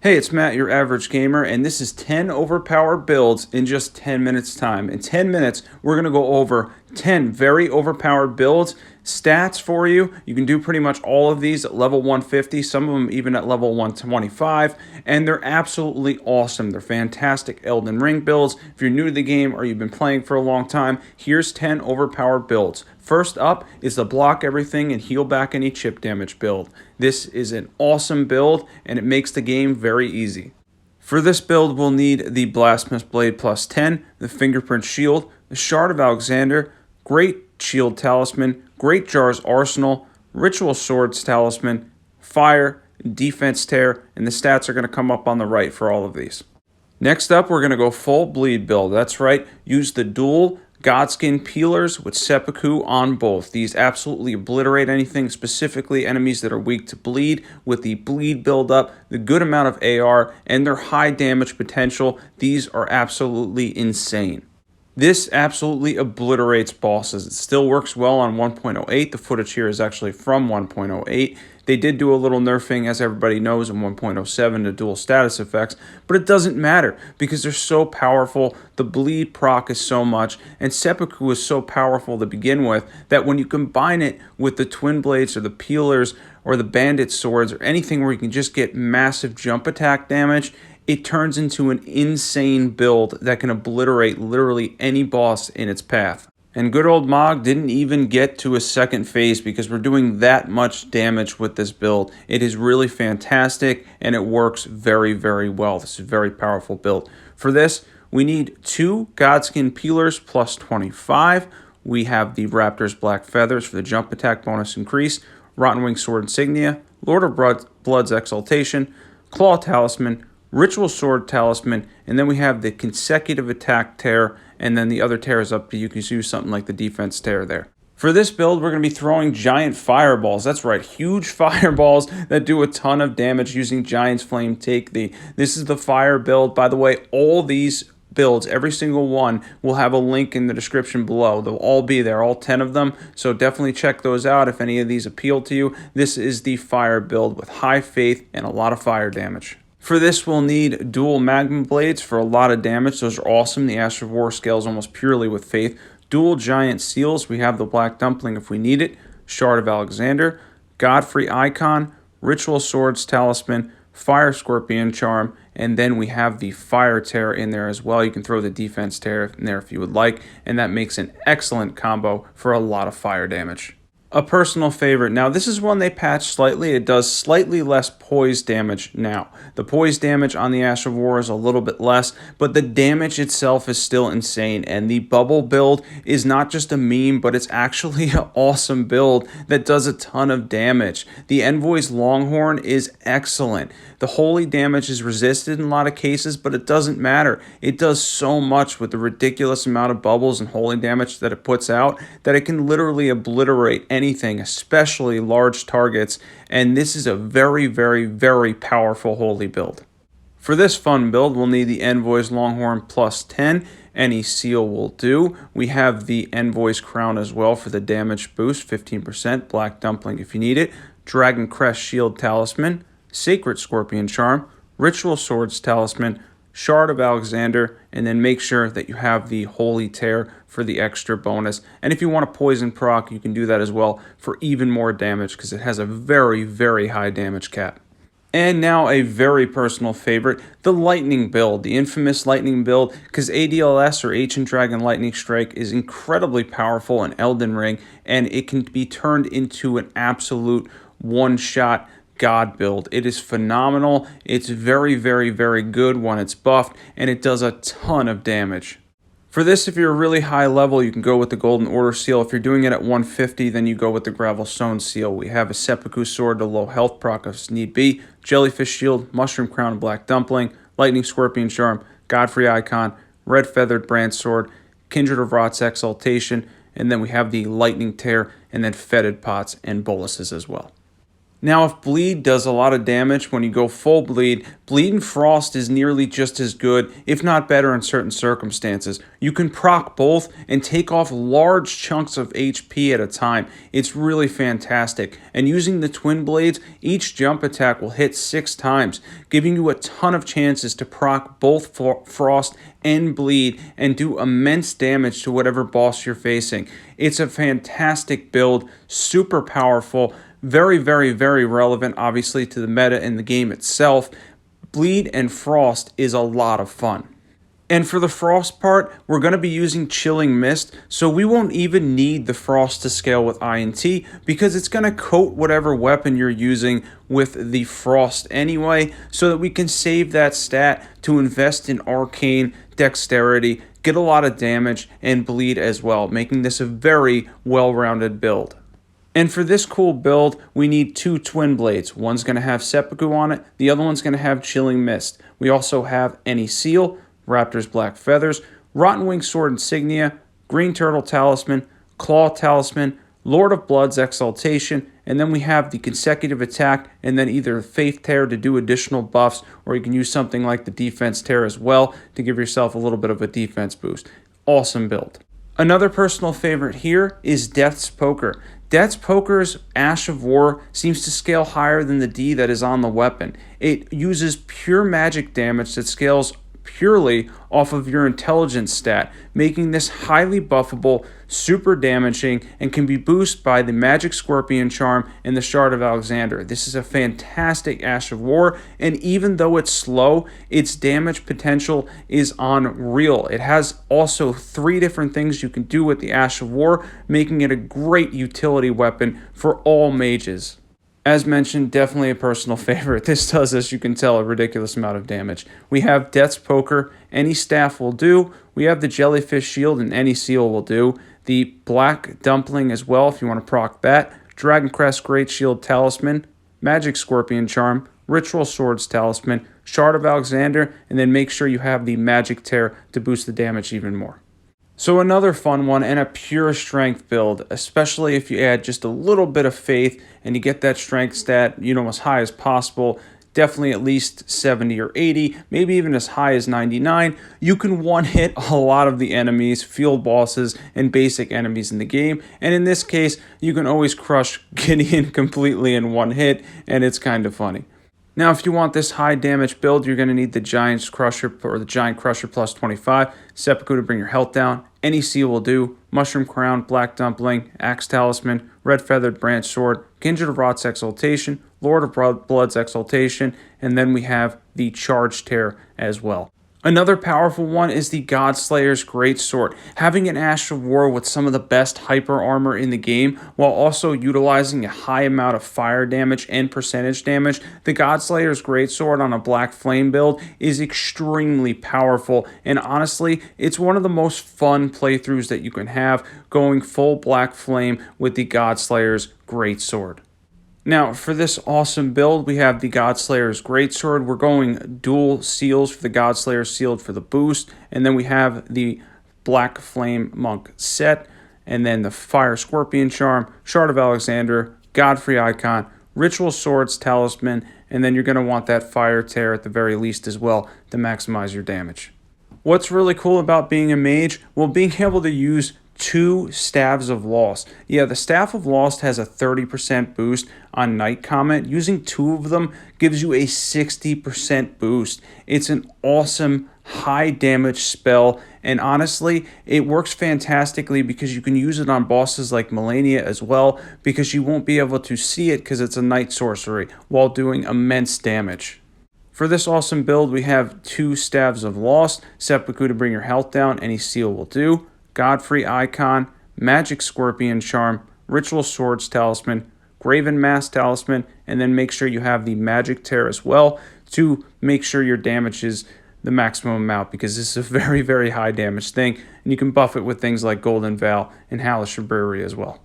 Hey, it's Matt, your average gamer, and this is 10 overpowered builds in just 10 minutes time. In 10 minutes, we're going to go over 10 very overpowered builds, stats for you. You can do pretty much all of these at level 150, some of them even at level 125, and they're absolutely awesome. They're fantastic Elden Ring builds. If you're new to the game or you've been playing for a long time, here's 10 overpowered builds. First up is the block everything and heal back any chip damage build. This is an awesome build and it makes the game very easy. For this build, we'll need the Blasphemous Blade plus 10, the Fingerprint Shield, the Shard of Alexander, Great Shield Talisman, Great Jar's Arsenal, Ritual Swords Talisman, Fire, Defense Tear, and the stats are going to come up on the right for all of these. Next up, we're going to go full bleed build. That's right, use the dual Godskin Peelers with Seppuku on both. These absolutely obliterate anything, specifically enemies that are weak to bleed. With the bleed build-up, the good amount of AR, and their high damage potential, these are absolutely insane. This absolutely obliterates bosses. It still works well on 1.08. The footage here is actually from 1.08. They did do a little nerfing, as everybody knows, in 1.07 to dual status effects, but it doesn't matter because they're so powerful. The bleed proc is so much, and Seppuku is so powerful to begin with that when you combine it with the twin blades or the peelers or the bandit swords or anything where you can just get massive jump attack damage, it turns into an insane build that can obliterate literally any boss in its path. And good old Mage didn't even get to a second phase because we're doing that much damage with this build. It is really fantastic and it works very, very well. This is a very powerful build. For this, we need 2 Godskin Peelers plus 25. We have the Raptor's Black Feathers for the jump attack bonus increase, Rotten Wing Sword Insignia, Lord of Blood's Exaltation, Claw Talisman, Ritual Sword Talisman, and then we have the consecutive attack tear, and then the other tear is up to you. You can use something like the defense tear there. For this build, we're going to be throwing giant fireballs. That's right, huge fireballs that do a ton of damage using Giant's Flame Take Thee. This is the fire build. By the way, all these builds, every single one, will have a link in the description below. They'll all be there, all 10 of them, so definitely check those out if any of these appeal to you. This is the fire build with high faith and a lot of fire damage. For this, we'll need dual magma blades for a lot of damage. Those are awesome. The Ash of War scales almost purely with faith. Dual giant seals. We have the Black Dumpling if we need it. Shard of Alexander. Godfrey Icon. Ritual Swords Talisman. Fire Scorpion Charm. And then we have the Fire Tear in there as well. You can throw the Defense Tear in there if you would like. And that makes an excellent combo for a lot of fire damage. A personal favorite. Now, this is one they patched slightly. It does slightly less poise damage now. The poise damage on the Ash of War is a little bit less, but the damage itself is still insane. And the bubble build is not just a meme, but it's actually an awesome build that does a ton of damage. The Envoy's Longhorn is excellent. The holy damage is resisted in a lot of cases, but it doesn't matter. It does so much with the ridiculous amount of bubbles and holy damage that it puts out that it can literally obliterate anything, especially large targets, and this is a very, very, very powerful holy build. For this fun build, we'll need the Envoy's Longhorn plus 10. Any seal will do. We have the Envoy's Crown as well for the damage boost, 15%. Black Dumpling if you need it. Dragon Crest Shield Talisman. Sacred Scorpion Charm, Ritual Swords Talisman, Shard of Alexander, and then make sure that you have the Holy Tear for the extra bonus. And if you want a poison proc, you can do that as well for even more damage because it has a very, very high damage cap. And now a very personal favorite, the Lightning build, the infamous Lightning build, because ADLS or Ancient Dragon Lightning Strike is incredibly powerful in Elden Ring, and it can be turned into an absolute one-shot God build. It is phenomenal. It's very, very, very good when it's buffed, and it does a ton of damage. For this, if you're a really high level, you can go with the Golden Order seal. If you're doing it at 150, then you go with the Gravelstone seal. We have a Seppuku sword to low health proc if need be, Jellyfish shield, Mushroom Crown and Black Dumpling, Lightning Scorpion Charm, Godfrey Icon, Red Feathered Brand Sword, Kindred of Rot's Exaltation, and then we have the Lightning Tear, and then Fetid Pots and Boluses as well. Now, if Bleed does a lot of damage when you go full Bleed, Bleed and Frost is nearly just as good, if not better in certain circumstances. You can proc both and take off large chunks of HP at a time. It's really fantastic. And using the Twin Blades, each jump attack will hit 6 times, giving you a ton of chances to proc both Frost and Bleed and do immense damage to whatever boss you're facing. It's a fantastic build, super powerful. Very, very, very relevant, obviously, to the meta in the game itself. Bleed and Frost is a lot of fun. And for the Frost part, we're going to be using Chilling Mist, so we won't even need the Frost to scale with INT because it's going to coat whatever weapon you're using with the Frost anyway, so that we can save that stat to invest in Arcane, Dexterity, get a lot of damage, and Bleed as well, making this a very well-rounded build. And for this cool build, we need 2 Twin Blades. One's going to have Seppuku on it, the other one's going to have Chilling Mist. We also have Any Seal, Raptor's Black Feathers, Rotten Wing Sword Insignia, Green Turtle Talisman, Claw Talisman, Lord of Blood's Exaltation, and then we have the consecutive attack, and then either Faith Tear to do additional buffs, or you can use something like the Defense Tear as well to give yourself a little bit of a defense boost. Awesome build. Another personal favorite here is Death's Poker. Death's Poker's Ash of War seems to scale higher than the D that is on the weapon. It uses pure magic damage that scales purely off of your intelligence stat, making this highly buffable, super damaging, and can be boosted by the Magic Scorpion Charm and the Shard of Alexander. This is a fantastic Ash of War, and even though it's slow, its damage potential is unreal. It has also 3 different things you can do with the Ash of War, making it a great utility weapon for all mages. As mentioned, definitely a personal favorite. This does, as you can tell, a ridiculous amount of damage. We have Death's Poker, Any Staff will do. We have the Jellyfish Shield, and Any Seal will do. The Black Dumpling as well, if you want to proc that. Dragon Crest Great Shield Talisman, Magic Scorpion Charm, Ritual Swords Talisman, Shard of Alexander, and then make sure you have the Magic Tear to boost the damage even more. So another fun one and a pure strength build, especially if you add just a little bit of faith and you get that strength stat, as high as possible, definitely at least 70 or 80, maybe even as high as 99. You can one-hit a lot of the enemies, field bosses, and basic enemies in the game. And in this case, you can always crush Gideon completely in one hit, and it's kind of funny. Now, if you want this high damage build, you're going to need the Giant Crusher or the Giant Crusher plus 25, Seppuku to bring your health down, Any Seal will do, Mushroom Crown, Black Dumpling, Axe Talisman, Red Feathered Branch Sword, Kindred of Rot's Exaltation, Lord of Blood's Exaltation, and then we have the Charge Tear as well. Another powerful one is the Godslayer's Greatsword. Having an Ash of War with some of the best hyper armor in the game, while also utilizing a high amount of fire damage and percentage damage, the Godslayer's Greatsword on a Black Flame build is extremely powerful, and honestly, it's one of the most fun playthroughs that you can have, going full Black Flame with the Godslayer's Greatsword. Now, for this awesome build, we have the Godslayer's Greatsword. We're going dual seals for the Godslayer Sealed for the boost. And then we have the Black Flame Monk set. And then the Fire Scorpion Charm, Shard of Alexander, Godfrey Icon, Ritual Swords Talisman. And then you're going to want that Fire Tear at the very least as well to maximize your damage. What's really cool about being a mage? Well, being able to use 2 Staves of Lost. Yeah, the Staff of Lost has a 30% boost on Night Comment. Using 2 of them gives you a 60% boost. It's an awesome high damage spell, and honestly, it works fantastically because you can use it on bosses like Melania as well, because you won't be able to see it because it's a night sorcery while doing immense damage. For this awesome build, we have 2 Staves of Lost, Seppuku to bring your health down, Any Seal will do, Godfrey Icon, Magic Scorpion Charm, Ritual Swords Talisman, Graven Mask Talisman, and then make sure you have the Magic Tear as well to make sure your damage is the maximum amount, because this is a very, very high damage thing, and you can buff it with things like Golden Veil and Hellish Brewery as well.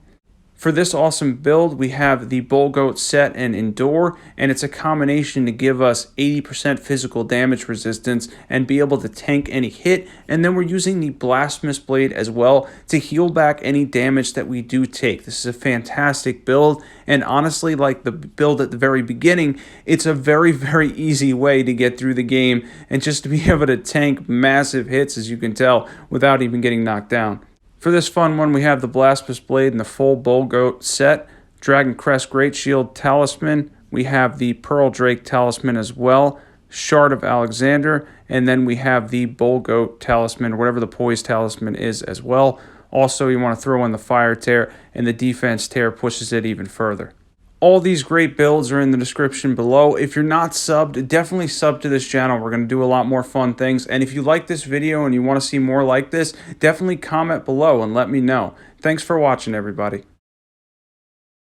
For this awesome build, we have the Bull Goat set and Endure, and it's a combination to give us 80% physical damage resistance and be able to tank any hit, and then we're using the Blasphemous Blade as well to heal back any damage that we do take. This is a fantastic build, and honestly, like the build at the very beginning, it's a very, very easy way to get through the game and just to be able to tank massive hits, as you can tell, without even getting knocked down. For this fun one, we have the Blasphemous Blade and the full Bull Goat set, Dragon Crest Great Shield Talisman, we have the Pearl Drake Talisman as well, Shard of Alexander, and then we have the Bull Goat Talisman, or whatever the Poise Talisman is as well. Also, you want to throw in the Fire Tear, and the Defense Tear pushes it even further. All these great builds are in the description below. If you're not subbed, definitely sub to this channel. We're going to do a lot more fun things. And if you like this video and you want to see more like this, definitely comment below and let me know. Thanks for watching, everybody.